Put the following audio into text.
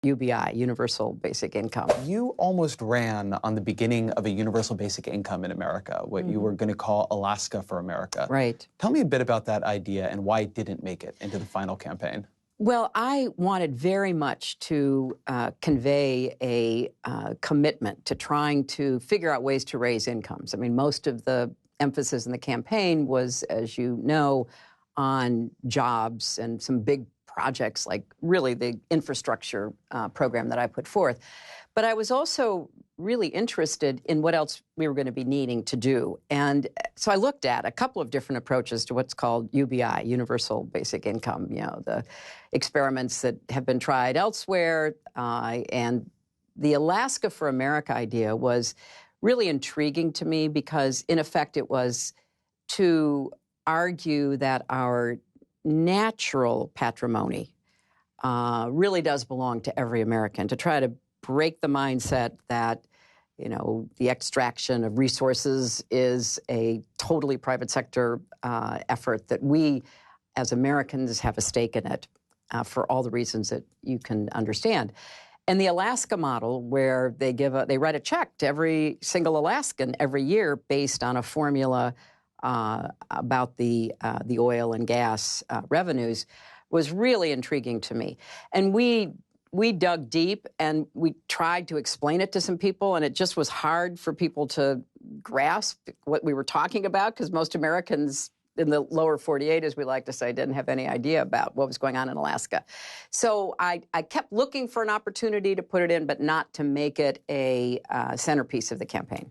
UBI, Universal Basic Income. You almost ran on the beginning of a universal basic income in America, what you were going to call Alaska for America. Right. Tell me a bit about that idea and why it didn't make it into the final campaign. Well, I wanted very much to convey a commitment to trying to figure out ways to raise incomes. I mean, most of the emphasis in the campaign was, as you know, on jobs and some big projects like really the infrastructure program that I put forth. But I was also really interested in what else we were going to be needing to do. And so I looked at a couple of different approaches to what's called UBI, Universal Basic Income, you know, the experiments that have been tried elsewhere. And the Alaska for America idea was really intriguing to me because, in effect, it was to argue that our natural patrimony really does belong to every American, to try to break the mindset that, you know, the extraction of resources is a totally private sector effort, that we as Americans have a stake in it for all the reasons that you can understand. And the Alaska model, where they write a check to every single Alaskan every year based on a formula about the oil and gas revenues, was really intriguing to me. And we dug deep and we tried to explain it to some people, and it just was hard for people to grasp what we were talking about, because most Americans in the lower 48, as we like to say, didn't have any idea about what was going on in Alaska. So I kept looking for an opportunity to put it in, but not to make it a centerpiece of the campaign.